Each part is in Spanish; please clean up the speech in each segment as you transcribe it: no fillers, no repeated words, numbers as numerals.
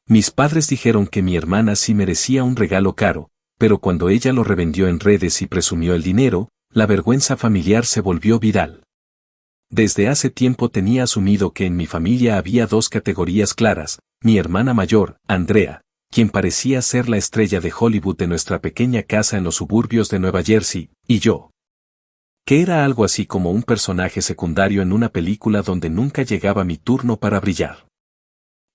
Mis padres dijeron que mi hermana sí merecía un regalo caro, pero cuando ella lo revendió en redes y presumió el dinero, la vergüenza familiar se volvió viral. Desde hace tiempo tenía asumido que en mi familia había dos categorías claras: mi hermana mayor, Andrea, quien parecía ser la estrella de Hollywood de nuestra pequeña casa en los suburbios de Nueva Jersey, y yo, que era algo así como un personaje secundario en una película donde nunca llegaba mi turno para brillar.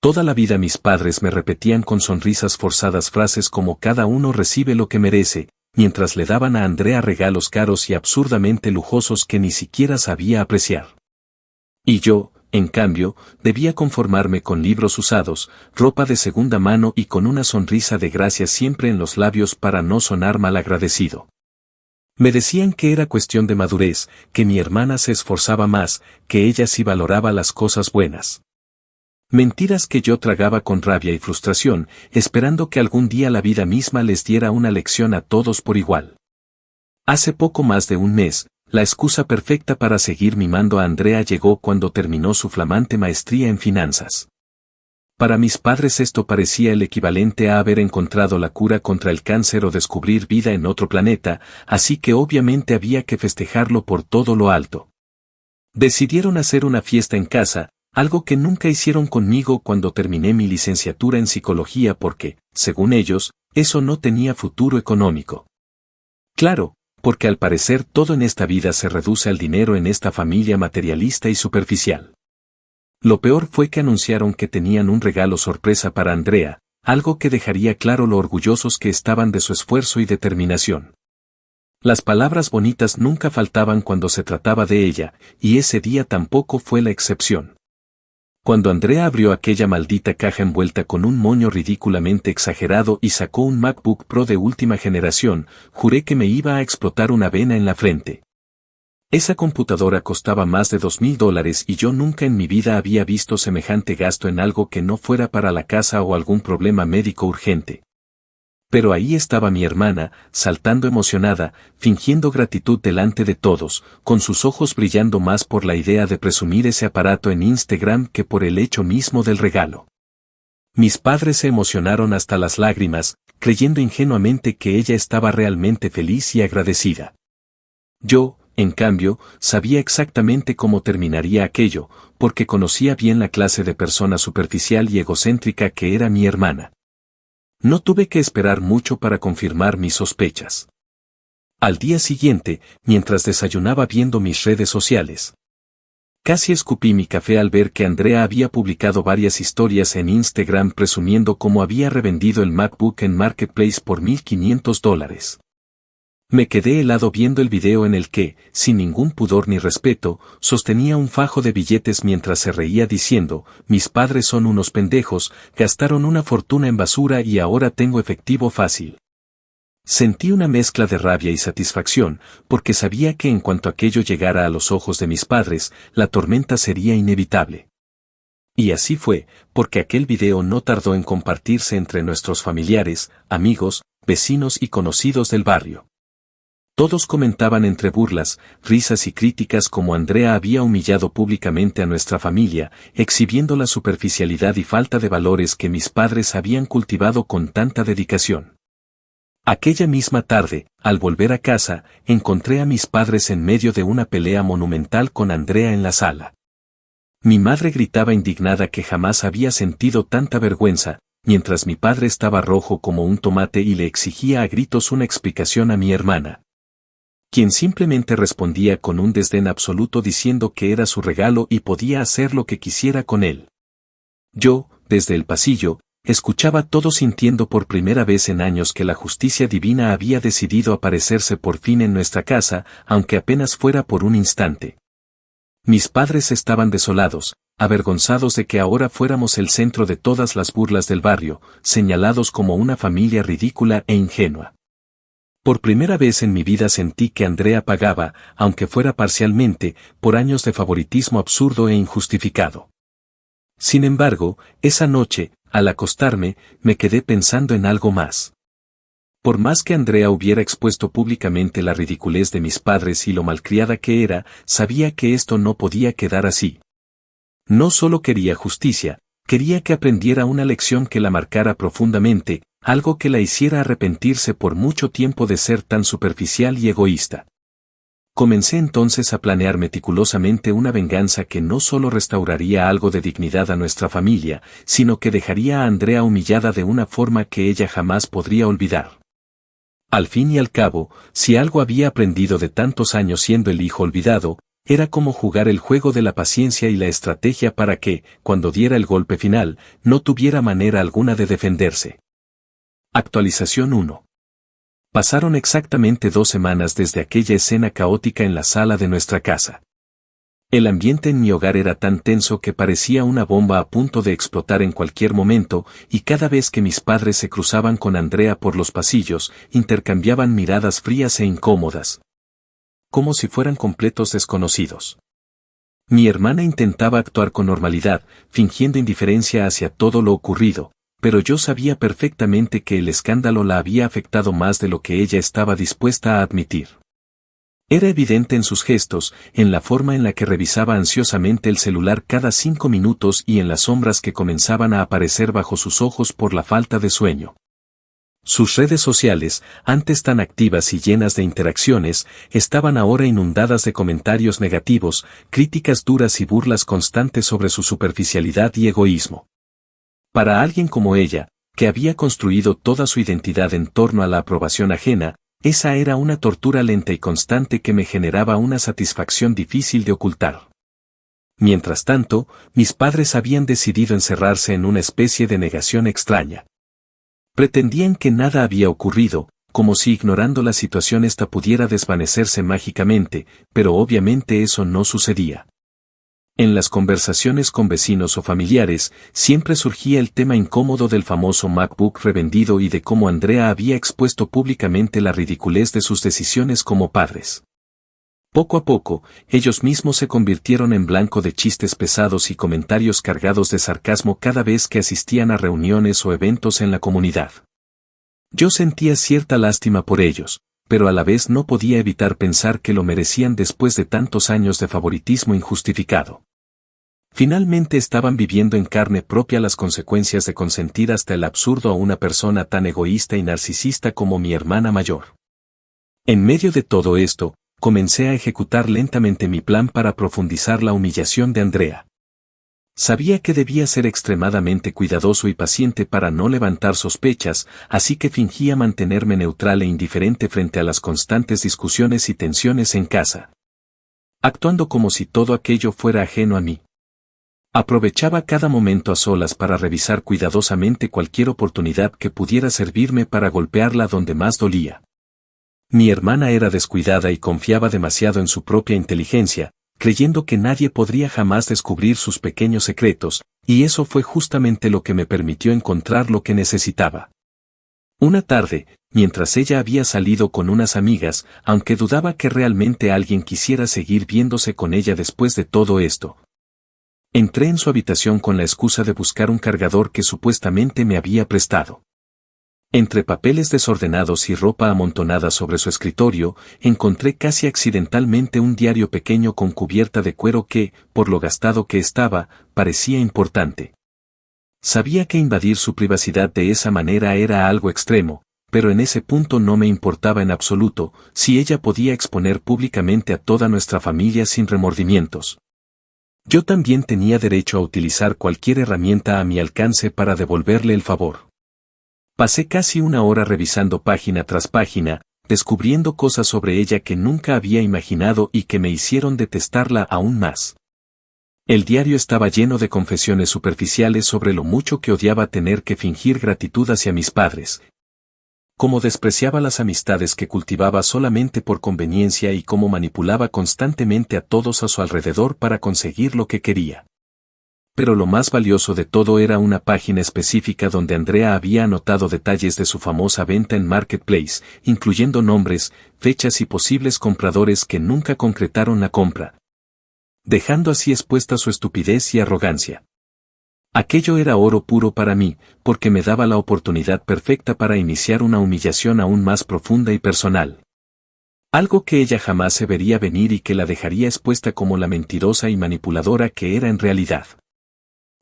Toda la vida mis padres me repetían con sonrisas forzadas frases como cada uno recibe lo que merece, mientras le daban a Andrea regalos caros y absurdamente lujosos que ni siquiera sabía apreciar. Y yo, en cambio, debía conformarme con libros usados, ropa de segunda mano y con una sonrisa de gracias siempre en los labios para no sonar malagradecido. Me decían que era cuestión de madurez, que mi hermana se esforzaba más, que ella sí valoraba las cosas buenas. Mentiras que yo tragaba con rabia y frustración, esperando que algún día la vida misma les diera una lección a todos por igual. Hace poco más de un mes, la excusa perfecta para seguir mimando a Andrea llegó cuando terminó su flamante maestría en finanzas. Para mis padres esto parecía el equivalente a haber encontrado la cura contra el cáncer o descubrir vida en otro planeta, así que obviamente había que festejarlo por todo lo alto. Decidieron hacer una fiesta en casa, algo que nunca hicieron conmigo cuando terminé mi licenciatura en psicología porque, según ellos, eso no tenía futuro económico. Claro, porque al parecer todo en esta vida se reduce al dinero en esta familia materialista y superficial. Lo peor fue que anunciaron que tenían un regalo sorpresa para Andrea, algo que dejaría claro lo orgullosos que estaban de su esfuerzo y determinación. Las palabras bonitas nunca faltaban cuando se trataba de ella, y ese día tampoco fue la excepción. Cuando Andrea abrió aquella maldita caja envuelta con un moño ridículamente exagerado y sacó un MacBook Pro de última generación, juré que me iba a explotar una vena en la frente. Esa computadora costaba más de $2,000 y yo nunca en mi vida había visto semejante gasto en algo que no fuera para la casa o algún problema médico urgente. Pero ahí estaba mi hermana, saltando emocionada, fingiendo gratitud delante de todos, con sus ojos brillando más por la idea de presumir ese aparato en Instagram que por el hecho mismo del regalo. Mis padres se emocionaron hasta las lágrimas, creyendo ingenuamente que ella estaba realmente feliz y agradecida. Yo, en cambio, sabía exactamente cómo terminaría aquello, porque conocía bien la clase de persona superficial y egocéntrica que era mi hermana. No tuve que esperar mucho para confirmar mis sospechas. Al día siguiente, mientras desayunaba viendo mis redes sociales, casi escupí mi café al ver que Andrea había publicado varias historias en Instagram presumiendo cómo había revendido el MacBook en Marketplace por $1,500. Me quedé helado viendo el video en el que, sin ningún pudor ni respeto, sostenía un fajo de billetes mientras se reía diciendo, mis padres son unos pendejos, gastaron una fortuna en basura y ahora tengo efectivo fácil. Sentí una mezcla de rabia y satisfacción, porque sabía que en cuanto aquello llegara a los ojos de mis padres, la tormenta sería inevitable. Y así fue, porque aquel video no tardó en compartirse entre nuestros familiares, amigos, vecinos y conocidos del barrio. Todos comentaban entre burlas, risas y críticas cómo Andrea había humillado públicamente a nuestra familia, exhibiendo la superficialidad y falta de valores que mis padres habían cultivado con tanta dedicación. Aquella misma tarde, al volver a casa, encontré a mis padres en medio de una pelea monumental con Andrea en la sala. Mi madre gritaba indignada que jamás había sentido tanta vergüenza, mientras mi padre estaba rojo como un tomate y le exigía a gritos una explicación a mi hermana, quien simplemente respondía con un desdén absoluto diciendo que era su regalo y podía hacer lo que quisiera con él. Yo, desde el pasillo, escuchaba todo sintiendo por primera vez en años que la justicia divina había decidido aparecerse por fin en nuestra casa, aunque apenas fuera por un instante. Mis padres estaban desolados, avergonzados de que ahora fuéramos el centro de todas las burlas del barrio, señalados como una familia ridícula e ingenua. Por primera vez en mi vida sentí que Andrea pagaba, aunque fuera parcialmente, por años de favoritismo absurdo e injustificado. Sin embargo, esa noche, al acostarme, me quedé pensando en algo más. Por más que Andrea hubiera expuesto públicamente la ridiculez de mis padres y lo malcriada que era, sabía que esto no podía quedar así. No solo quería justicia, Quería que aprendiera una lección que la marcara profundamente, algo que la hiciera arrepentirse por mucho tiempo de ser tan superficial y egoísta. Comencé entonces a planear meticulosamente una venganza que no solo restauraría algo de dignidad a nuestra familia, sino que dejaría a Andrea humillada de una forma que ella jamás podría olvidar. Al fin y al cabo, si algo había aprendido de tantos años siendo el hijo olvidado, era cómo jugar el juego de la paciencia y la estrategia para que, cuando diera el golpe final, no tuviera manera alguna de defenderse. Actualización 1. Pasaron exactamente 2 semanas desde aquella escena caótica en la sala de nuestra casa. El ambiente en mi hogar era tan tenso que parecía una bomba a punto de explotar en cualquier momento, y cada vez que mis padres se cruzaban con Andrea por los pasillos, intercambiaban miradas frías e incómodas, como si fueran completos desconocidos. Mi hermana intentaba actuar con normalidad, fingiendo indiferencia hacia todo lo ocurrido, pero yo sabía perfectamente que el escándalo la había afectado más de lo que ella estaba dispuesta a admitir. Era evidente en sus gestos, en la forma en la que revisaba ansiosamente el celular cada 5 minutos y en las sombras que comenzaban a aparecer bajo sus ojos por la falta de sueño. Sus redes sociales, antes tan activas y llenas de interacciones, estaban ahora inundadas de comentarios negativos, críticas duras y burlas constantes sobre su superficialidad y egoísmo. Para alguien como ella, que había construido toda su identidad en torno a la aprobación ajena, esa era una tortura lenta y constante que me generaba una satisfacción difícil de ocultar. Mientras tanto, mis padres habían decidido encerrarse en una especie de negación extraña. Pretendían que nada había ocurrido, como si ignorando la situación esta pudiera desvanecerse mágicamente, pero obviamente eso no sucedía. En las conversaciones con vecinos o familiares, siempre surgía el tema incómodo del famoso MacBook revendido y de cómo Andrea había expuesto públicamente la ridiculez de sus decisiones como padres. Poco a poco, ellos mismos se convirtieron en blanco de chistes pesados y comentarios cargados de sarcasmo cada vez que asistían a reuniones o eventos en la comunidad. Yo sentía cierta lástima por ellos, pero a la vez no podía evitar pensar que lo merecían después de tantos años de favoritismo injustificado. Finalmente estaban viviendo en carne propia las consecuencias de consentir hasta el absurdo a una persona tan egoísta y narcisista como mi hermana mayor. En medio de todo esto, comencé a ejecutar lentamente mi plan para profundizar la humillación de Andrea. Sabía que debía ser extremadamente cuidadoso y paciente para no levantar sospechas, así que fingía mantenerme neutral e indiferente frente a las constantes discusiones y tensiones en casa, actuando como si todo aquello fuera ajeno a mí. Aprovechaba cada momento a solas para revisar cuidadosamente cualquier oportunidad que pudiera servirme para golpearla donde más dolía. Mi hermana era descuidada y confiaba demasiado en su propia inteligencia, creyendo que nadie podría jamás descubrir sus pequeños secretos, y eso fue justamente lo que me permitió encontrar lo que necesitaba. Una tarde, mientras ella había salido con unas amigas, aunque dudaba que realmente alguien quisiera seguir viéndose con ella después de todo esto, entré en su habitación con la excusa de buscar un cargador que supuestamente me había prestado. Entre papeles desordenados y ropa amontonada sobre su escritorio, encontré casi accidentalmente un diario pequeño con cubierta de cuero que, por lo gastado que estaba, parecía importante. Sabía que invadir su privacidad de esa manera era algo extremo, pero en ese punto no me importaba en absoluto, si ella podía exponer públicamente a toda nuestra familia sin remordimientos. Yo también tenía derecho a utilizar cualquier herramienta a mi alcance para devolverle el favor. Pasé casi una hora revisando página tras página, descubriendo cosas sobre ella que nunca había imaginado y que me hicieron detestarla aún más. El diario estaba lleno de confesiones superficiales sobre lo mucho que odiaba tener que fingir gratitud hacia mis padres, cómo despreciaba las amistades que cultivaba solamente por conveniencia y cómo manipulaba constantemente a todos a su alrededor para conseguir lo que quería. Pero lo más valioso de todo era una página específica donde Andrea había anotado detalles de su famosa venta en Marketplace, incluyendo nombres, fechas y posibles compradores que nunca concretaron la compra, dejando así expuesta su estupidez y arrogancia. Aquello era oro puro para mí, porque me daba la oportunidad perfecta para iniciar una humillación aún más profunda y personal. Algo que ella jamás se vería venir y que la dejaría expuesta como la mentirosa y manipuladora que era en realidad.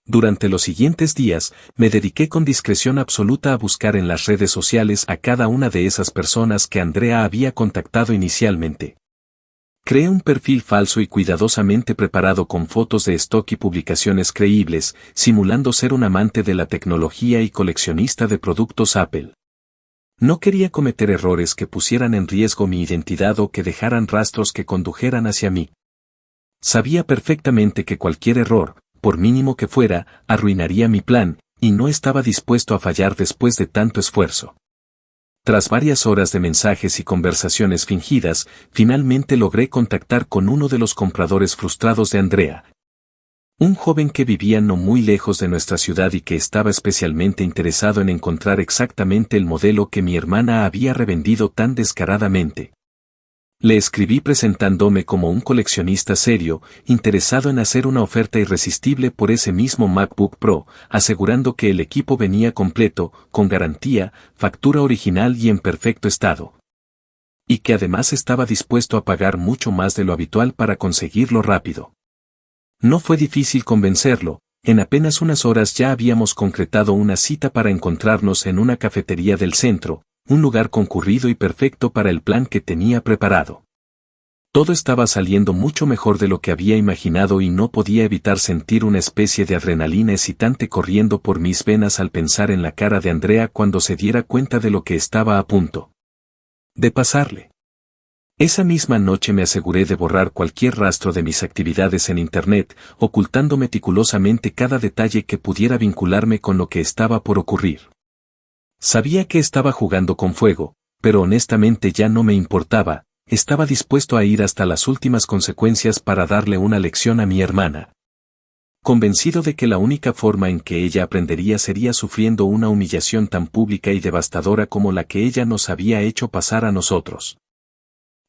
Durante los siguientes días, me dediqué con discreción absoluta a buscar en las redes sociales a cada una de esas personas que Andrea había contactado inicialmente. Creé un perfil falso y cuidadosamente preparado con fotos de stock y publicaciones creíbles, simulando ser un amante de la tecnología y coleccionista de productos Apple. No quería cometer errores que pusieran en riesgo mi identidad o que dejaran rastros que condujeran hacia mí. Sabía perfectamente que cualquier error, por mínimo que fuera, arruinaría mi plan, y no estaba dispuesto a fallar después de tanto esfuerzo. Tras varias horas de mensajes y conversaciones fingidas, finalmente logré contactar con uno de los compradores frustrados de Andrea. Un joven que vivía no muy lejos de nuestra ciudad y que estaba especialmente interesado en encontrar exactamente el modelo que mi hermana había revendido tan descaradamente. Le escribí presentándome como un coleccionista serio, interesado en hacer una oferta irresistible por ese mismo MacBook Pro, asegurando que el equipo venía completo, con garantía, factura original y en perfecto estado. Y que además estaba dispuesto a pagar mucho más de lo habitual para conseguirlo rápido. No fue difícil convencerlo, en apenas unas horas ya habíamos concretado una cita para encontrarnos en una cafetería del centro, un lugar concurrido y perfecto para el plan que tenía preparado. Todo estaba saliendo mucho mejor de lo que había imaginado y no podía evitar sentir una especie de adrenalina excitante corriendo por mis venas al pensar en la cara de Andrea cuando se diera cuenta de lo que estaba a punto de pasarle. Esa misma noche me aseguré de borrar cualquier rastro de mis actividades en Internet, ocultando meticulosamente cada detalle que pudiera vincularme con lo que estaba por ocurrir. Sabía que estaba jugando con fuego, pero honestamente ya no me importaba, estaba dispuesto a ir hasta las últimas consecuencias para darle una lección a mi hermana. Convencido de que la única forma en que ella aprendería sería sufriendo una humillación tan pública y devastadora como la que ella nos había hecho pasar a nosotros.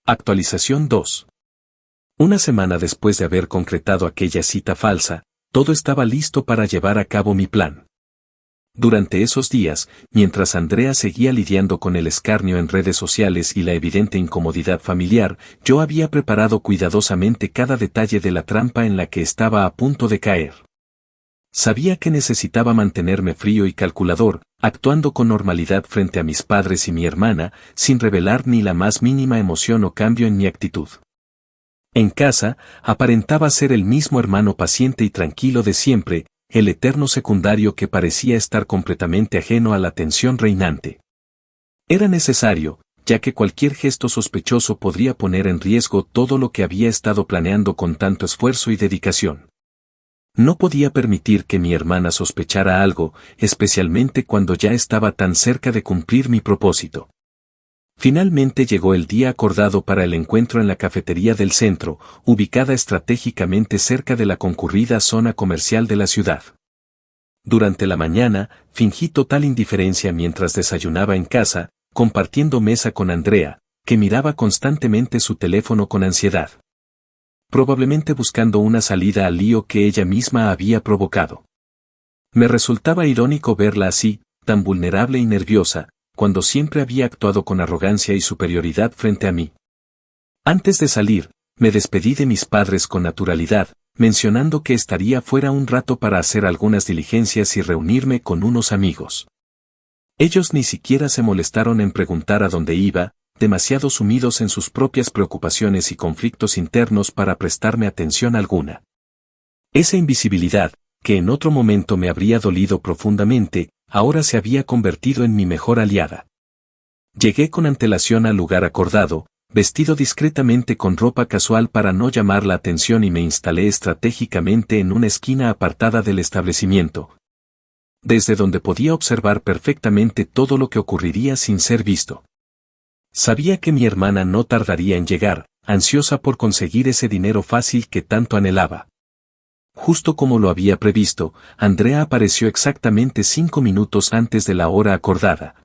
Actualización 2. Una semana después de haber concretado aquella cita falsa, todo estaba listo para llevar a cabo mi plan. Durante esos días, mientras Andrea seguía lidiando con el escarnio en redes sociales y la evidente incomodidad familiar, yo había preparado cuidadosamente cada detalle de la trampa en la que estaba a punto de caer. Sabía que necesitaba mantenerme frío y calculador, actuando con normalidad frente a mis padres y mi hermana, sin revelar ni la más mínima emoción o cambio en mi actitud. En casa, aparentaba ser el mismo hermano paciente y tranquilo de siempre, el eterno secundario que parecía estar completamente ajeno a la tensión reinante. Era necesario, ya que cualquier gesto sospechoso podría poner en riesgo todo lo que había estado planeando con tanto esfuerzo y dedicación. No podía permitir que mi hermana sospechara algo, especialmente cuando ya estaba tan cerca de cumplir mi propósito. Finalmente llegó el día acordado para el encuentro en la cafetería del centro, ubicada estratégicamente cerca de la concurrida zona comercial de la ciudad. Durante la mañana, fingí total indiferencia mientras desayunaba en casa, compartiendo mesa con Andrea, que miraba constantemente su teléfono con ansiedad. Probablemente buscando una salida al lío que ella misma había provocado. Me resultaba irónico verla así, tan vulnerable y nerviosa, cuando siempre había actuado con arrogancia y superioridad frente a mí. Antes de salir, me despedí de mis padres con naturalidad, mencionando que estaría fuera un rato para hacer algunas diligencias y reunirme con unos amigos. Ellos ni siquiera se molestaron en preguntar a dónde iba, demasiado sumidos en sus propias preocupaciones y conflictos internos para prestarme atención alguna. Esa invisibilidad, que en otro momento me habría dolido profundamente, ahora se había convertido en mi mejor aliada. Llegué con antelación al lugar acordado, vestido discretamente con ropa casual para no llamar la atención y me instalé estratégicamente en una esquina apartada del establecimiento, desde donde podía observar perfectamente todo lo que ocurriría sin ser visto. Sabía que mi hermana no tardaría en llegar, ansiosa por conseguir ese dinero fácil que tanto anhelaba. Justo como lo había previsto, Andrea apareció exactamente 5 minutos antes de la hora acordada.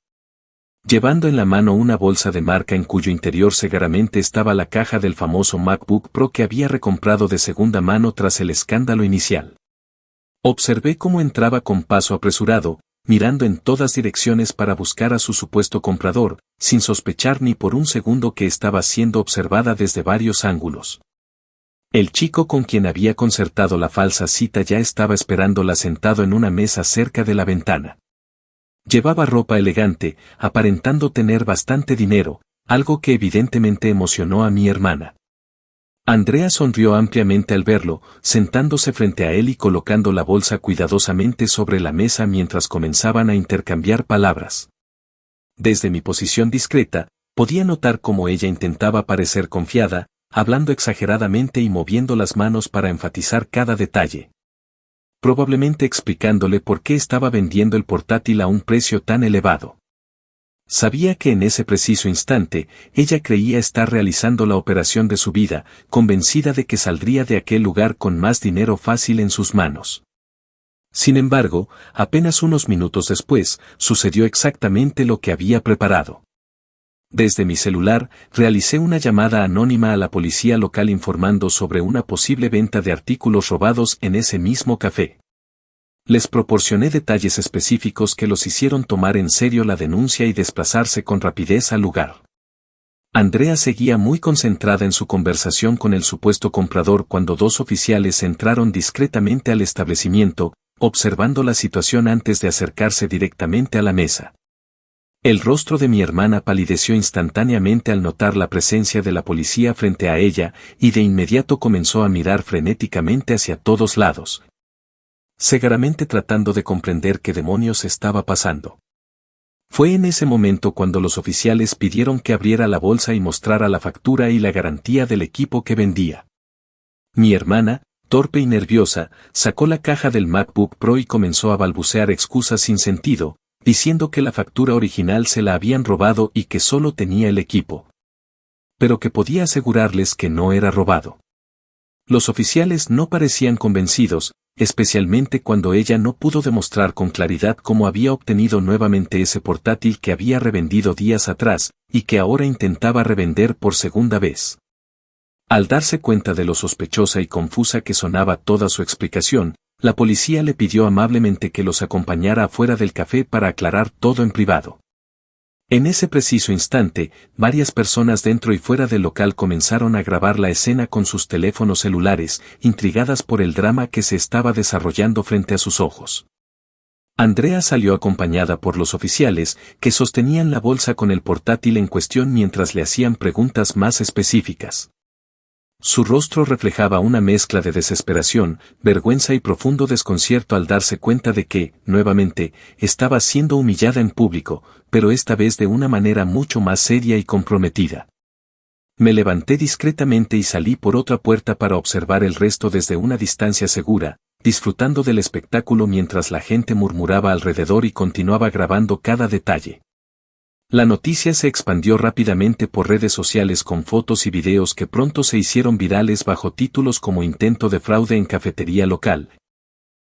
Llevando en la mano una bolsa de marca en cuyo interior seguramente estaba la caja del famoso MacBook Pro que había recomprado de segunda mano tras el escándalo inicial. Observé cómo entraba con paso apresurado, mirando en todas direcciones para buscar a su supuesto comprador, sin sospechar ni por un segundo que estaba siendo observada desde varios ángulos. El chico con quien había concertado la falsa cita ya estaba esperándola sentado en una mesa cerca de la ventana. Llevaba ropa elegante, aparentando tener bastante dinero, algo que evidentemente emocionó a mi hermana. Andrea sonrió ampliamente al verlo, sentándose frente a él y colocando la bolsa cuidadosamente sobre la mesa mientras comenzaban a intercambiar palabras. Desde mi posición discreta, podía notar cómo ella intentaba parecer confiada, hablando exageradamente y moviendo las manos para enfatizar cada detalle. Probablemente explicándole por qué estaba vendiendo el portátil a un precio tan elevado. Sabía que en ese preciso instante, ella creía estar realizando la operación de su vida, convencida de que saldría de aquel lugar con más dinero fácil en sus manos. Sin embargo, apenas unos minutos después, sucedió exactamente lo que había preparado. Desde mi celular, realicé una llamada anónima a la policía local informando sobre una posible venta de artículos robados en ese mismo café. Les proporcioné detalles específicos que los hicieron tomar en serio la denuncia y desplazarse con rapidez al lugar. Andrea seguía muy concentrada en su conversación con el supuesto comprador cuando dos oficiales entraron discretamente al establecimiento, observando la situación antes de acercarse directamente a la mesa. El rostro de mi hermana palideció instantáneamente al notar la presencia de la policía frente a ella, y de inmediato comenzó a mirar frenéticamente hacia todos lados, cegaramente tratando de comprender qué demonios estaba pasando. Fue en ese momento cuando los oficiales pidieron que abriera la bolsa y mostrara la factura y la garantía del equipo que vendía. Mi hermana, torpe y nerviosa, sacó la caja del MacBook Pro y comenzó a balbucear excusas sin sentido, diciendo que la factura original se la habían robado y que solo tenía el equipo. Pero que podía asegurarles que no era robado. Los oficiales no parecían convencidos, especialmente cuando ella no pudo demostrar con claridad cómo había obtenido nuevamente ese portátil que había revendido días atrás, y que ahora intentaba revender por segunda vez. Al darse cuenta de lo sospechosa y confusa que sonaba toda su explicación, la policía le pidió amablemente que los acompañara afuera del café para aclarar todo en privado. En ese preciso instante, varias personas dentro y fuera del local comenzaron a grabar la escena con sus teléfonos celulares, intrigadas por el drama que se estaba desarrollando frente a sus ojos. Andrea salió acompañada por los oficiales, que sostenían la bolsa con el portátil en cuestión mientras le hacían preguntas más específicas. Su rostro reflejaba una mezcla de desesperación, vergüenza y profundo desconcierto al darse cuenta de que, nuevamente, estaba siendo humillada en público, pero esta vez de una manera mucho más seria y comprometida. Me levanté discretamente y salí por otra puerta para observar el resto desde una distancia segura, disfrutando del espectáculo mientras la gente murmuraba alrededor y continuaba grabando cada detalle. La noticia se expandió rápidamente por redes sociales con fotos y videos que pronto se hicieron virales bajo títulos como intento de fraude en cafetería local,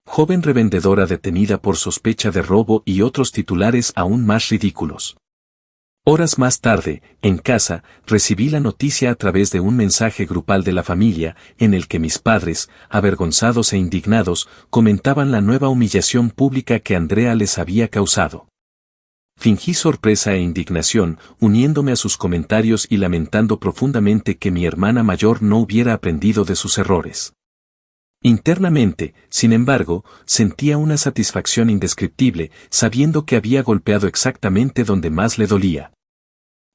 joven revendedora detenida por sospecha de robo y otros titulares aún más ridículos. Horas más tarde, en casa, recibí la noticia a través de un mensaje grupal de la familia, en el que mis padres, avergonzados e indignados, comentaban la nueva humillación pública que Andrea les había causado. Fingí sorpresa e indignación, uniéndome a sus comentarios y lamentando profundamente que mi hermana mayor no hubiera aprendido de sus errores. Internamente, sin embargo, sentía una satisfacción indescriptible, sabiendo que había golpeado exactamente donde más le dolía.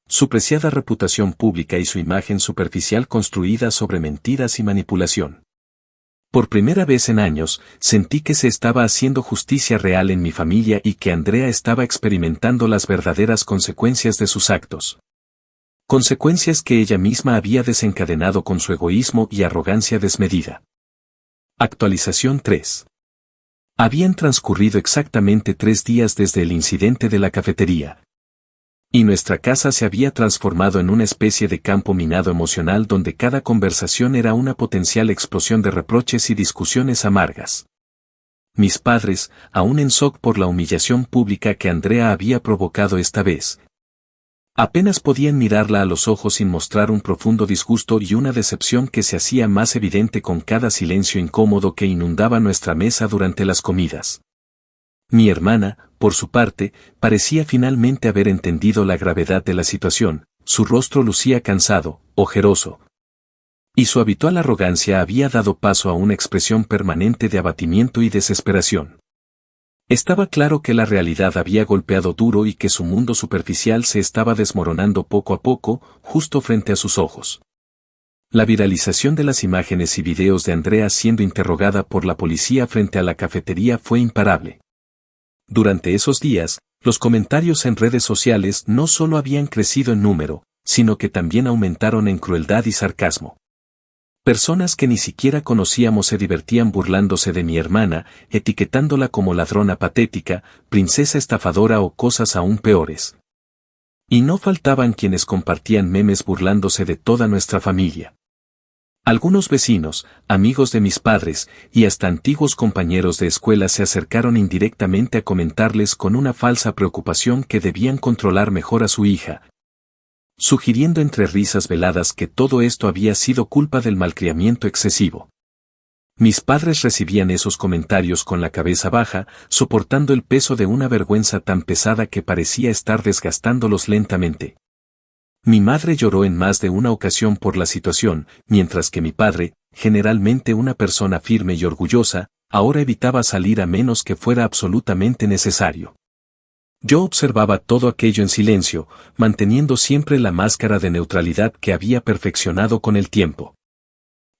Su preciada reputación pública y su imagen superficial construida sobre mentiras y manipulación. Por primera vez en años, sentí que se estaba haciendo justicia real en mi familia y que Andrea estaba experimentando las verdaderas consecuencias de sus actos. Consecuencias que ella misma había desencadenado con su egoísmo y arrogancia desmedida. Actualización 3. Habían transcurrido exactamente 3 días desde el incidente de la cafetería. Y nuestra casa se había transformado en una especie de campo minado emocional donde cada conversación era una potencial explosión de reproches y discusiones amargas. Mis padres, aún en shock por la humillación pública que Andrea había provocado esta vez, apenas podían mirarla a los ojos sin mostrar un profundo disgusto y una decepción que se hacía más evidente con cada silencio incómodo que inundaba nuestra mesa durante las comidas. Mi hermana, por su parte, parecía finalmente haber entendido la gravedad de la situación, su rostro lucía cansado, ojeroso. Y su habitual arrogancia había dado paso a una expresión permanente de abatimiento y desesperación. Estaba claro que la realidad había golpeado duro y que su mundo superficial se estaba desmoronando poco a poco, justo frente a sus ojos. La viralización de las imágenes y videos de Andrea siendo interrogada por la policía frente a la cafetería fue imparable. Durante esos días, los comentarios en redes sociales no solo habían crecido en número, sino que también aumentaron en crueldad y sarcasmo. Personas que ni siquiera conocíamos se divertían burlándose de mi hermana, etiquetándola como ladrona patética, princesa estafadora o cosas aún peores. Y no faltaban quienes compartían memes burlándose de toda nuestra familia. Algunos vecinos, amigos de mis padres, y hasta antiguos compañeros de escuela se acercaron indirectamente a comentarles con una falsa preocupación que debían controlar mejor a su hija, sugiriendo entre risas veladas que todo esto había sido culpa del malcriamiento excesivo. Mis padres recibían esos comentarios con la cabeza baja, soportando el peso de una vergüenza tan pesada que parecía estar desgastándolos lentamente. Mi madre lloró en más de una ocasión por la situación, mientras que mi padre, generalmente una persona firme y orgullosa, ahora evitaba salir a menos que fuera absolutamente necesario. Yo observaba todo aquello en silencio, manteniendo siempre la máscara de neutralidad que había perfeccionado con el tiempo.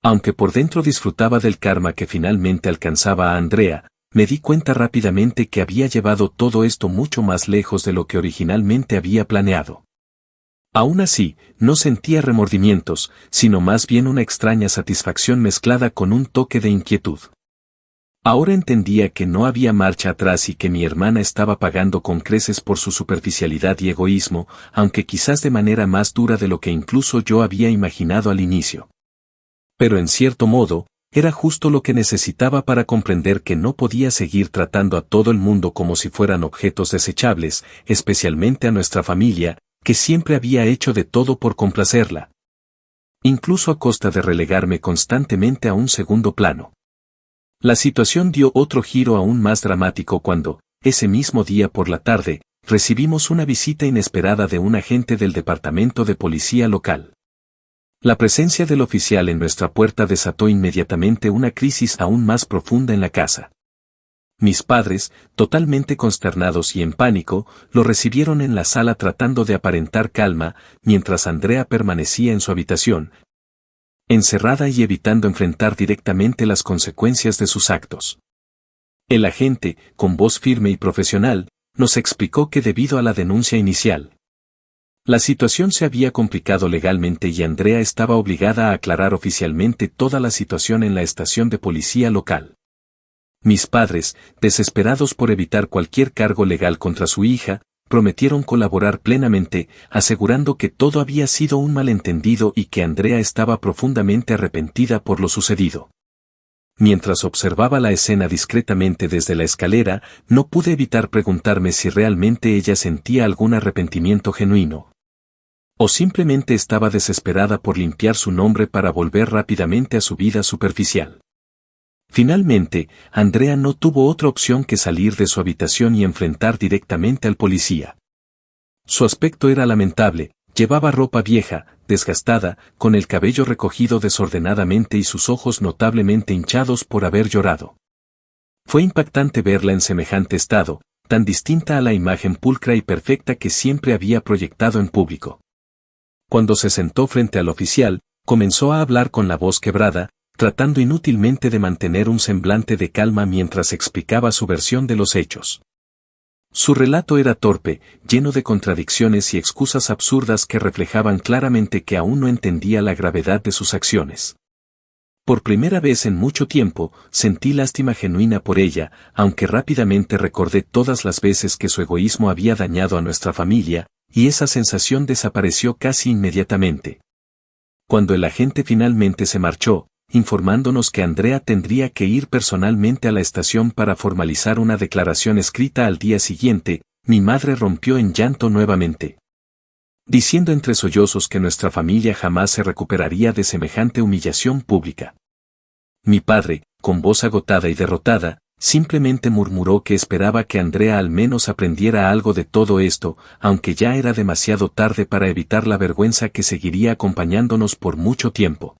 Aunque por dentro disfrutaba del karma que finalmente alcanzaba a Andrea, me di cuenta rápidamente que había llevado todo esto mucho más lejos de lo que originalmente había planeado. Aún así, no sentía remordimientos, sino más bien una extraña satisfacción mezclada con un toque de inquietud. Ahora entendía que no había marcha atrás y que mi hermana estaba pagando con creces por su superficialidad y egoísmo, aunque quizás de manera más dura de lo que incluso yo había imaginado al inicio. Pero en cierto modo, era justo lo que necesitaba para comprender que no podía seguir tratando a todo el mundo como si fueran objetos desechables, especialmente a nuestra familia, que siempre había hecho de todo por complacerla. Incluso a costa de relegarme constantemente a un segundo plano. La situación dio otro giro aún más dramático cuando, ese mismo día por la tarde, recibimos una visita inesperada de un agente del departamento de policía local. La presencia del oficial en nuestra puerta desató inmediatamente una crisis aún más profunda en la casa. Mis padres, totalmente consternados y en pánico, lo recibieron en la sala tratando de aparentar calma, mientras Andrea permanecía en su habitación, encerrada y evitando enfrentar directamente las consecuencias de sus actos. El agente, con voz firme y profesional, nos explicó que debido a la denuncia inicial, la situación se había complicado legalmente y Andrea estaba obligada a aclarar oficialmente toda la situación en la estación de policía local. Mis padres, desesperados por evitar cualquier cargo legal contra su hija, prometieron colaborar plenamente, asegurando que todo había sido un malentendido y que Andrea estaba profundamente arrepentida por lo sucedido. Mientras observaba la escena discretamente desde la escalera, no pude evitar preguntarme si realmente ella sentía algún arrepentimiento genuino. O simplemente estaba desesperada por limpiar su nombre para volver rápidamente a su vida superficial. Finalmente, Andrea no tuvo otra opción que salir de su habitación y enfrentar directamente al policía. Su aspecto era lamentable, llevaba ropa vieja, desgastada, con el cabello recogido desordenadamente y sus ojos notablemente hinchados por haber llorado. Fue impactante verla en semejante estado, tan distinta a la imagen pulcra y perfecta que siempre había proyectado en público. Cuando se sentó frente al oficial, comenzó a hablar con la voz quebrada, tratando inútilmente de mantener un semblante de calma mientras explicaba su versión de los hechos. Su relato era torpe, lleno de contradicciones y excusas absurdas que reflejaban claramente que aún no entendía la gravedad de sus acciones. Por primera vez en mucho tiempo, sentí lástima genuina por ella, aunque rápidamente recordé todas las veces que su egoísmo había dañado a nuestra familia, y esa sensación desapareció casi inmediatamente. Cuando el agente finalmente se marchó, informándonos que Andrea tendría que ir personalmente a la estación para formalizar una declaración escrita al día siguiente, mi madre rompió en llanto nuevamente, diciendo entre sollozos que nuestra familia jamás se recuperaría de semejante humillación pública. Mi padre, con voz agotada y derrotada, simplemente murmuró que esperaba que Andrea al menos aprendiera algo de todo esto, aunque ya era demasiado tarde para evitar la vergüenza que seguiría acompañándonos por mucho tiempo.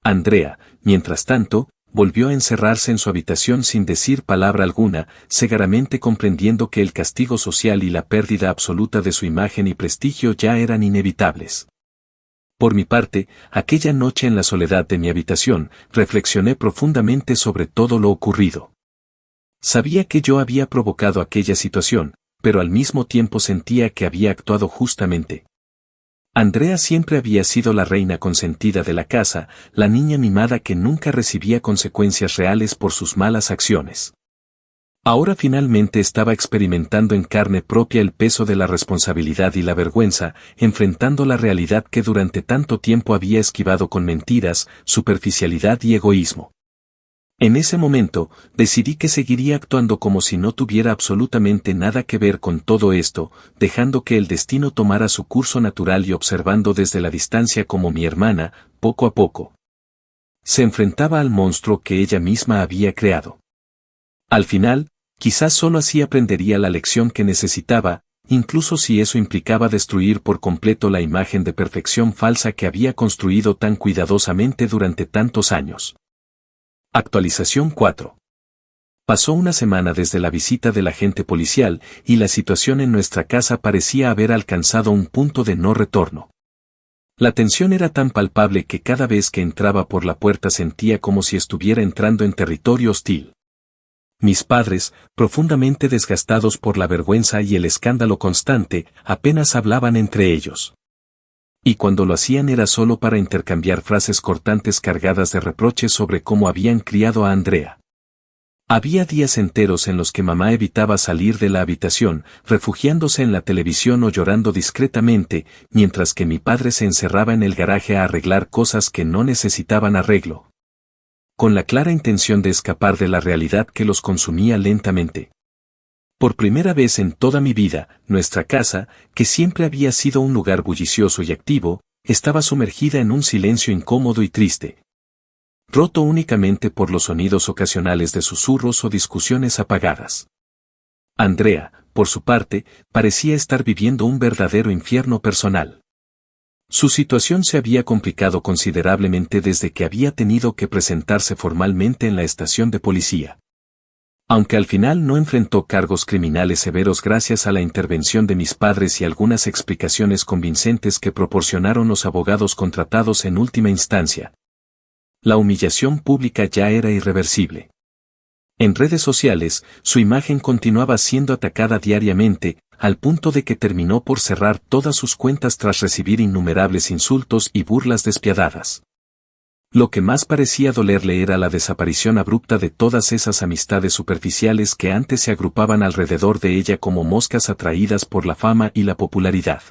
Andrea, mientras tanto, volvió a encerrarse en su habitación sin decir palabra alguna, cegaramente comprendiendo que el castigo social y la pérdida absoluta de su imagen y prestigio ya eran inevitables. Por mi parte, aquella noche en la soledad de mi habitación, reflexioné profundamente sobre todo lo ocurrido. Sabía que yo había provocado aquella situación, pero al mismo tiempo sentía que había actuado justamente. Andrea siempre había sido la reina consentida de la casa, la niña mimada que nunca recibía consecuencias reales por sus malas acciones. Ahora finalmente estaba experimentando en carne propia el peso de la responsabilidad y la vergüenza, enfrentando la realidad que durante tanto tiempo había esquivado con mentiras, superficialidad y egoísmo. En ese momento, decidí que seguiría actuando como si no tuviera absolutamente nada que ver con todo esto, dejando que el destino tomara su curso natural y observando desde la distancia cómo mi hermana, poco a poco, se enfrentaba al monstruo que ella misma había creado. Al final, quizás solo así aprendería la lección que necesitaba, incluso si eso implicaba destruir por completo la imagen de perfección falsa que había construido tan cuidadosamente durante tantos años. Actualización 4. Pasó una semana desde la visita del agente policial y la situación en nuestra casa parecía haber alcanzado un punto de no retorno. La tensión era tan palpable que cada vez que entraba por la puerta sentía como si estuviera entrando en territorio hostil. Mis padres, profundamente desgastados por la vergüenza y el escándalo constante, apenas hablaban entre ellos. Y cuando lo hacían era solo para intercambiar frases cortantes cargadas de reproches sobre cómo habían criado a Andrea. Había días enteros en los que mamá evitaba salir de la habitación, refugiándose en la televisión o llorando discretamente, mientras que mi padre se encerraba en el garaje a arreglar cosas que no necesitaban arreglo, con la clara intención de escapar de la realidad que los consumía lentamente. Por primera vez en toda mi vida, nuestra casa, que siempre había sido un lugar bullicioso y activo, estaba sumergida en un silencio incómodo y triste, roto únicamente por los sonidos ocasionales de susurros o discusiones apagadas. Andrea, por su parte, parecía estar viviendo un verdadero infierno personal. Su situación se había complicado considerablemente desde que había tenido que presentarse formalmente en la estación de policía. Aunque al final no enfrentó cargos criminales severos gracias a la intervención de mis padres y algunas explicaciones convincentes que proporcionaron los abogados contratados en última instancia, la humillación pública ya era irreversible. En redes sociales, su imagen continuaba siendo atacada diariamente, al punto de que terminó por cerrar todas sus cuentas tras recibir innumerables insultos y burlas despiadadas. Lo que más parecía dolerle era la desaparición abrupta de todas esas amistades superficiales que antes se agrupaban alrededor de ella como moscas atraídas por la fama y la popularidad.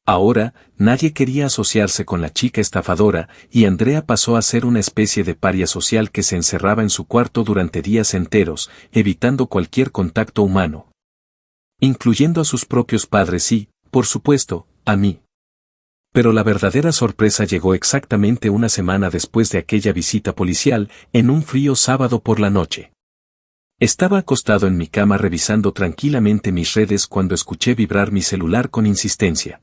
Ahora, nadie quería asociarse con la chica estafadora, y Andrea pasó a ser una especie de paria social que se encerraba en su cuarto durante días enteros, evitando cualquier contacto humano, incluyendo a sus propios padres y, por supuesto, a mí. Pero la verdadera sorpresa llegó exactamente una semana después de aquella visita policial, en un frío sábado por la noche. Estaba acostado en mi cama revisando tranquilamente mis redes cuando escuché vibrar mi celular con insistencia.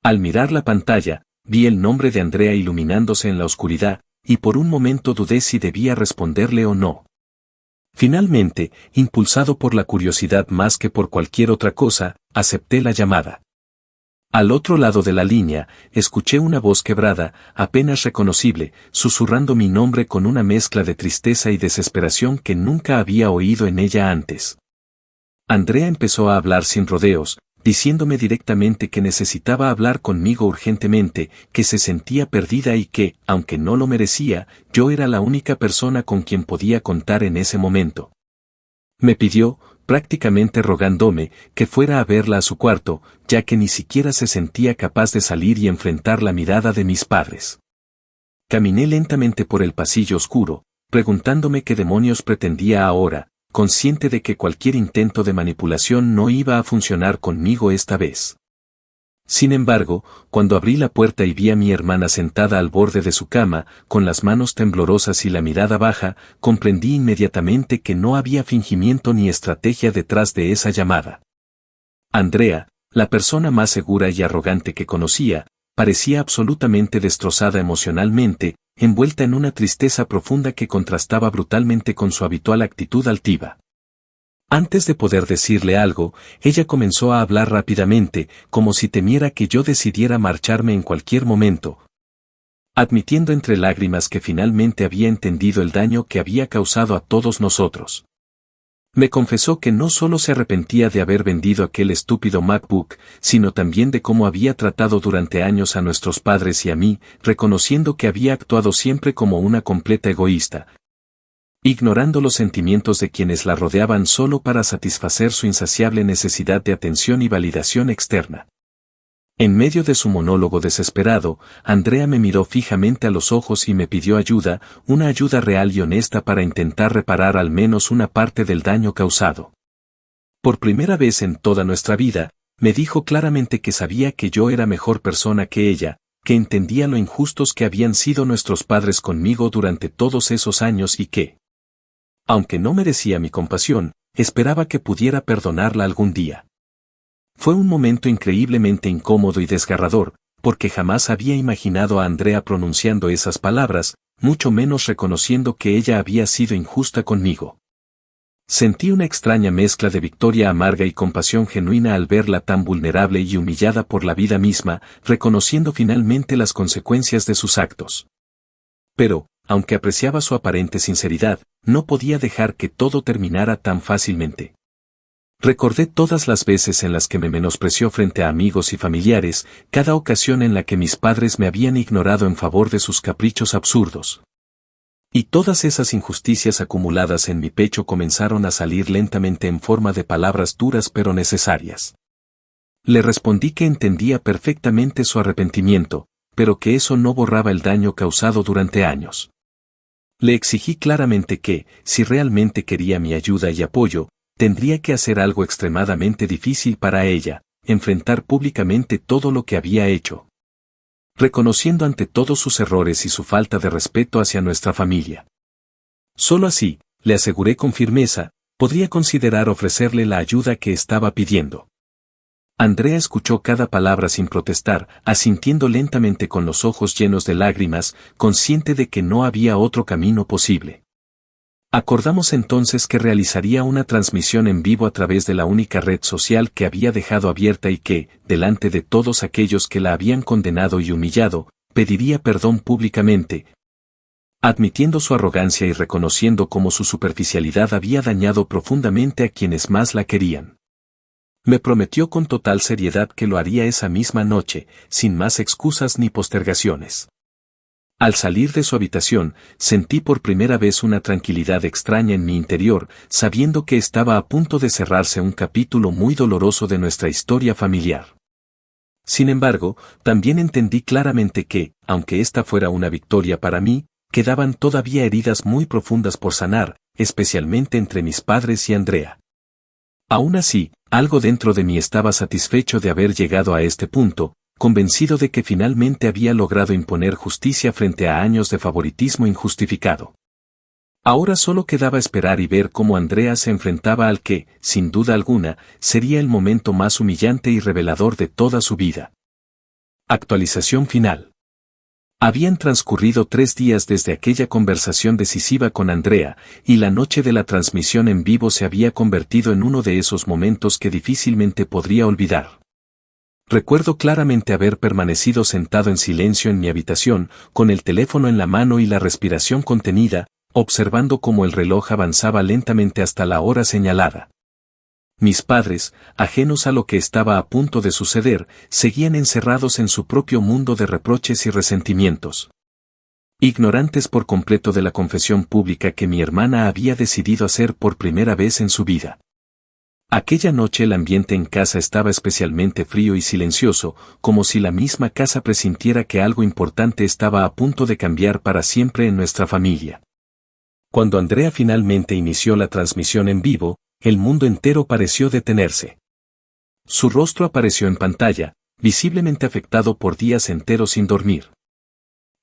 Al mirar la pantalla, vi el nombre de Andrea iluminándose en la oscuridad, y por un momento dudé si debía responderle o no. Finalmente, impulsado por la curiosidad más que por cualquier otra cosa, acepté la llamada. Al otro lado de la línea, escuché una voz quebrada, apenas reconocible, susurrando mi nombre con una mezcla de tristeza y desesperación que nunca había oído en ella antes. Andrea empezó a hablar sin rodeos, diciéndome directamente que necesitaba hablar conmigo urgentemente, que se sentía perdida y que, aunque no lo merecía, yo era la única persona con quien podía contar en ese momento. Me pidió, prácticamente rogándome, que fuera a verla a su cuarto, ya que ni siquiera se sentía capaz de salir y enfrentar la mirada de mis padres. Caminé lentamente por el pasillo oscuro, preguntándome qué demonios pretendía ahora, consciente de que cualquier intento de manipulación no iba a funcionar conmigo esta vez. Sin embargo, cuando abrí la puerta y vi a mi hermana sentada al borde de su cama, con las manos temblorosas y la mirada baja, comprendí inmediatamente que no había fingimiento ni estrategia detrás de esa llamada. Andrea, la persona más segura y arrogante que conocía, parecía absolutamente destrozada emocionalmente, envuelta en una tristeza profunda que contrastaba brutalmente con su habitual actitud altiva. Antes de poder decirle algo, ella comenzó a hablar rápidamente, como si temiera que yo decidiera marcharme en cualquier momento, admitiendo entre lágrimas que finalmente había entendido el daño que había causado a todos nosotros. Me confesó que no solo se arrepentía de haber vendido aquel estúpido MacBook, sino también de cómo había tratado durante años a nuestros padres y a mí, reconociendo que había actuado siempre como una completa egoísta, ignorando los sentimientos de quienes la rodeaban solo para satisfacer su insaciable necesidad de atención y validación externa. En medio de su monólogo desesperado, Andrea me miró fijamente a los ojos y me pidió ayuda, una ayuda real y honesta para intentar reparar al menos una parte del daño causado. Por primera vez en toda nuestra vida, me dijo claramente que sabía que yo era mejor persona que ella, que entendía lo injustos que habían sido nuestros padres conmigo durante todos esos años y que, aunque no merecía mi compasión, esperaba que pudiera perdonarla algún día. Fue un momento increíblemente incómodo y desgarrador, porque jamás había imaginado a Andrea pronunciando esas palabras, mucho menos reconociendo que ella había sido injusta conmigo. Sentí una extraña mezcla de victoria amarga y compasión genuina al verla tan vulnerable y humillada por la vida misma, reconociendo finalmente las consecuencias de sus actos. Pero, aunque apreciaba su aparente sinceridad, no podía dejar que todo terminara tan fácilmente. Recordé todas las veces en las que me menospreció frente a amigos y familiares, cada ocasión en la que mis padres me habían ignorado en favor de sus caprichos absurdos. Y todas esas injusticias acumuladas en mi pecho comenzaron a salir lentamente en forma de palabras duras pero necesarias. Le respondí que entendía perfectamente su arrepentimiento, pero que eso no borraba el daño causado durante años. Le exigí claramente que, si realmente quería mi ayuda y apoyo, tendría que hacer algo extremadamente difícil para ella, enfrentar públicamente todo lo que había hecho, reconociendo ante todos sus errores y su falta de respeto hacia nuestra familia. Solo así, le aseguré con firmeza, podría considerar ofrecerle la ayuda que estaba pidiendo. Andrea escuchó cada palabra sin protestar, asintiendo lentamente con los ojos llenos de lágrimas, consciente de que no había otro camino posible. Acordamos entonces que realizaría una transmisión en vivo a través de la única red social que había dejado abierta y que, delante de todos aquellos que la habían condenado y humillado, pediría perdón públicamente, admitiendo su arrogancia y reconociendo cómo su superficialidad había dañado profundamente a quienes más la querían. Me prometió con total seriedad que lo haría esa misma noche, sin más excusas ni postergaciones. Al salir de su habitación, sentí por primera vez una tranquilidad extraña en mi interior, sabiendo que estaba a punto de cerrarse un capítulo muy doloroso de nuestra historia familiar. Sin embargo, también entendí claramente que, aunque esta fuera una victoria para mí, quedaban todavía heridas muy profundas por sanar, especialmente entre mis padres y Andrea. Aún así, algo dentro de mí estaba satisfecho de haber llegado a este punto, convencido de que finalmente había logrado imponer justicia frente a años de favoritismo injustificado. Ahora solo quedaba esperar y ver cómo Andrea se enfrentaba al que, sin duda alguna, sería el momento más humillante y revelador de toda su vida. Actualización final. Habían transcurrido 3 días desde aquella conversación decisiva con Andrea, y la noche de la transmisión en vivo se había convertido en uno de esos momentos que difícilmente podría olvidar. Recuerdo claramente haber permanecido sentado en silencio en mi habitación, con el teléfono en la mano y la respiración contenida, observando cómo el reloj avanzaba lentamente hasta la hora señalada. Mis padres, ajenos a lo que estaba a punto de suceder, seguían encerrados en su propio mundo de reproches y resentimientos. Ignorantes por completo de la confesión pública que mi hermana había decidido hacer por primera vez en su vida. Aquella noche el ambiente en casa estaba especialmente frío y silencioso, como si la misma casa presintiera que algo importante estaba a punto de cambiar para siempre en nuestra familia. Cuando Andrea finalmente inició la transmisión en vivo, el mundo entero pareció detenerse. Su rostro apareció en pantalla, visiblemente afectado por días enteros sin dormir.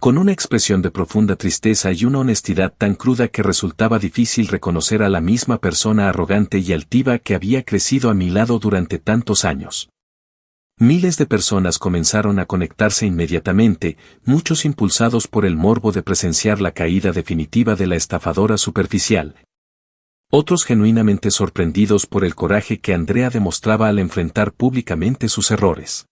Con una expresión de profunda tristeza y una honestidad tan cruda que resultaba difícil reconocer a la misma persona arrogante y altiva que había crecido a mi lado durante tantos años. Miles de personas comenzaron a conectarse inmediatamente, muchos impulsados por el morbo de presenciar la caída definitiva de la estafadora superficial. Otros genuinamente sorprendidos por el coraje que Andrea demostraba al enfrentar públicamente sus errores.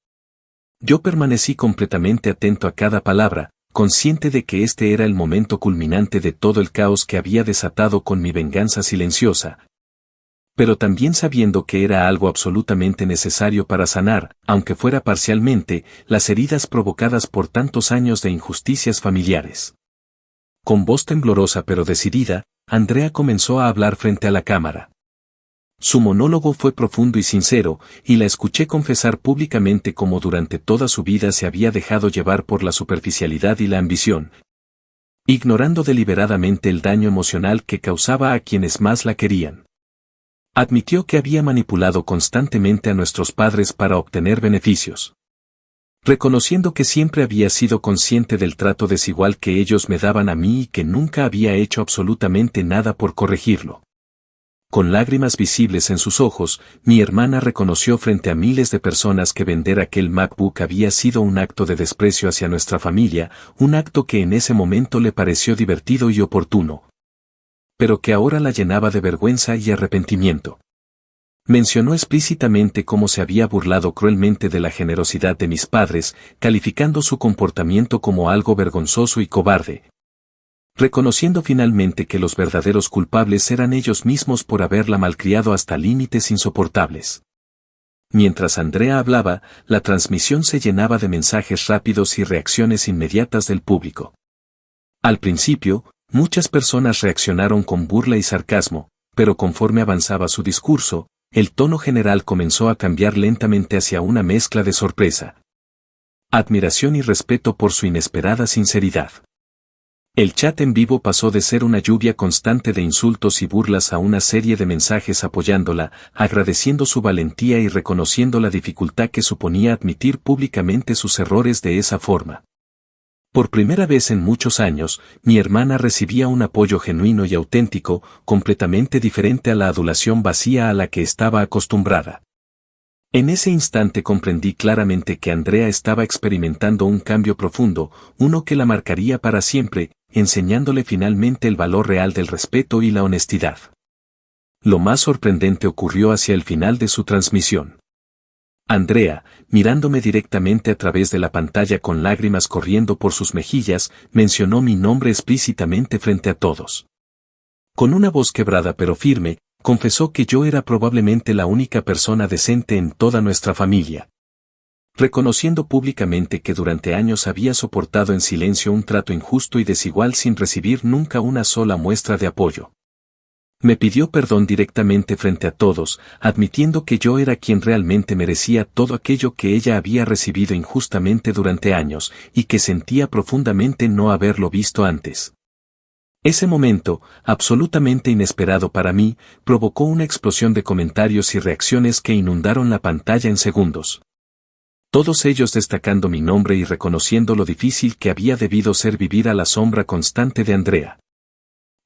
Yo permanecí completamente atento a cada palabra, consciente de que este era el momento culminante de todo el caos que había desatado con mi venganza silenciosa. Pero también sabiendo que era algo absolutamente necesario para sanar, aunque fuera parcialmente, las heridas provocadas por tantos años de injusticias familiares. Con voz temblorosa pero decidida, Andrea comenzó a hablar frente a la cámara. Su monólogo fue profundo y sincero, y la escuché confesar públicamente cómo durante toda su vida se había dejado llevar por la superficialidad y la ambición, ignorando deliberadamente el daño emocional que causaba a quienes más la querían. Admitió que había manipulado constantemente a nuestros padres para obtener beneficios. Reconociendo que siempre había sido consciente del trato desigual que ellos me daban a mí y que nunca había hecho absolutamente nada por corregirlo. Con lágrimas visibles en sus ojos, mi hermana reconoció frente a miles de personas que vender aquel MacBook había sido un acto de desprecio hacia nuestra familia, un acto que en ese momento le pareció divertido y oportuno, pero que ahora la llenaba de vergüenza y arrepentimiento. Mencionó explícitamente cómo se había burlado cruelmente de la generosidad de mis padres, calificando su comportamiento como algo vergonzoso y cobarde, reconociendo finalmente que los verdaderos culpables eran ellos mismos por haberla malcriado hasta límites insoportables. Mientras Andrea hablaba, la transmisión se llenaba de mensajes rápidos y reacciones inmediatas del público. Al principio, muchas personas reaccionaron con burla y sarcasmo, pero conforme avanzaba su discurso, el tono general comenzó a cambiar lentamente hacia una mezcla de sorpresa, admiración y respeto por su inesperada sinceridad. El chat en vivo pasó de ser una lluvia constante de insultos y burlas a una serie de mensajes apoyándola, agradeciendo su valentía y reconociendo la dificultad que suponía admitir públicamente sus errores de esa forma. Por primera vez en muchos años, mi hermana recibía un apoyo genuino y auténtico, completamente diferente a la adulación vacía a la que estaba acostumbrada. En ese instante comprendí claramente que Andrea estaba experimentando un cambio profundo, uno que la marcaría para siempre, enseñándole finalmente el valor real del respeto y la honestidad. Lo más sorprendente ocurrió hacia el final de su transmisión. Andrea, mirándome directamente a través de la pantalla con lágrimas corriendo por sus mejillas, mencionó mi nombre explícitamente frente a todos. Con una voz quebrada pero firme, confesó que yo era probablemente la única persona decente en toda nuestra familia. Reconociendo públicamente que durante años había soportado en silencio un trato injusto y desigual sin recibir nunca una sola muestra de apoyo. Me pidió perdón directamente frente a todos, admitiendo que yo era quien realmente merecía todo aquello que ella había recibido injustamente durante años, y que sentía profundamente no haberlo visto antes. Ese momento, absolutamente inesperado para mí, provocó una explosión de comentarios y reacciones que inundaron la pantalla en segundos. Todos ellos destacando mi nombre y reconociendo lo difícil que había debido ser vivir a la sombra constante de Andrea.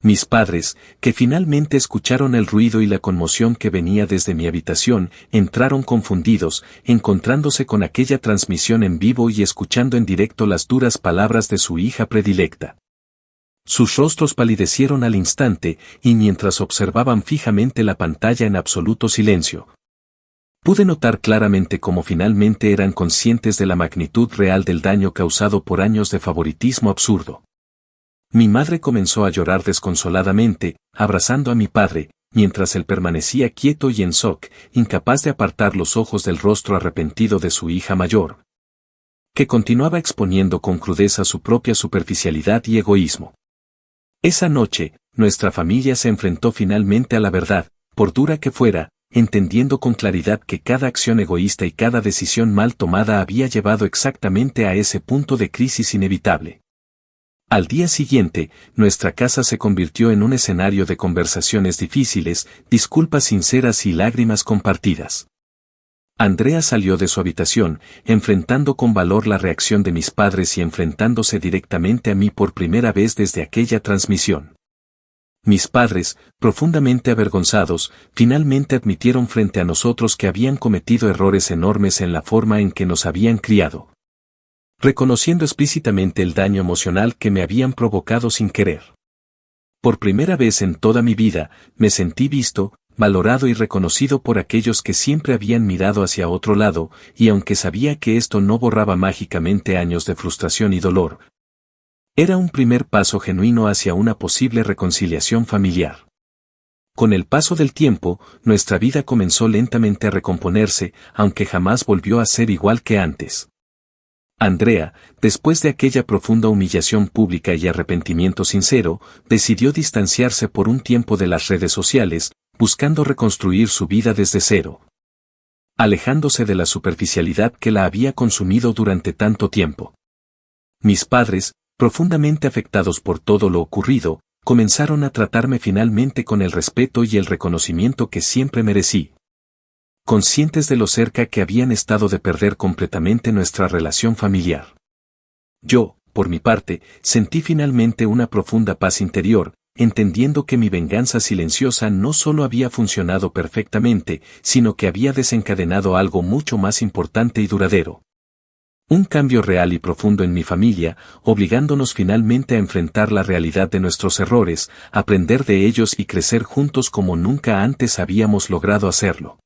Mis padres, que finalmente escucharon el ruido y la conmoción que venía desde mi habitación, entraron confundidos, encontrándose con aquella transmisión en vivo y escuchando en directo las duras palabras de su hija predilecta. Sus rostros palidecieron al instante, y mientras observaban fijamente la pantalla en absoluto silencio, pude notar claramente cómo finalmente eran conscientes de la magnitud real del daño causado por años de favoritismo absurdo. Mi madre comenzó a llorar desconsoladamente, abrazando a mi padre, mientras él permanecía quieto y en shock, incapaz de apartar los ojos del rostro arrepentido de su hija mayor, que continuaba exponiendo con crudeza su propia superficialidad y egoísmo. Esa noche, nuestra familia se enfrentó finalmente a la verdad, por dura que fuera, entendiendo con claridad que cada acción egoísta y cada decisión mal tomada había llevado exactamente a ese punto de crisis inevitable. Al día siguiente, nuestra casa se convirtió en un escenario de conversaciones difíciles, disculpas sinceras y lágrimas compartidas. Andrea salió de su habitación, enfrentando con valor la reacción de mis padres y enfrentándose directamente a mí por primera vez desde aquella transmisión. Mis padres, profundamente avergonzados, finalmente admitieron frente a nosotros que habían cometido errores enormes en la forma en que nos habían criado, reconociendo explícitamente el daño emocional que me habían provocado sin querer. Por primera vez en toda mi vida, me sentí visto, valorado y reconocido por aquellos que siempre habían mirado hacia otro lado, y aunque sabía que esto no borraba mágicamente años de frustración y dolor, era un primer paso genuino hacia una posible reconciliación familiar. Con el paso del tiempo, nuestra vida comenzó lentamente a recomponerse, aunque jamás volvió a ser igual que antes. Andrea, después de aquella profunda humillación pública y arrepentimiento sincero, decidió distanciarse por un tiempo de las redes sociales, buscando reconstruir su vida desde cero, alejándose de la superficialidad que la había consumido durante tanto tiempo. Mis padres, profundamente afectados por todo lo ocurrido, comenzaron a tratarme finalmente con el respeto y el reconocimiento que siempre merecí, conscientes de lo cerca que habían estado de perder completamente nuestra relación familiar. Yo, por mi parte, sentí finalmente una profunda paz interior, entendiendo que mi venganza silenciosa no solo había funcionado perfectamente, sino que había desencadenado algo mucho más importante y duradero. Un cambio real y profundo en mi familia, obligándonos finalmente a enfrentar la realidad de nuestros errores, aprender de ellos y crecer juntos como nunca antes habíamos logrado hacerlo.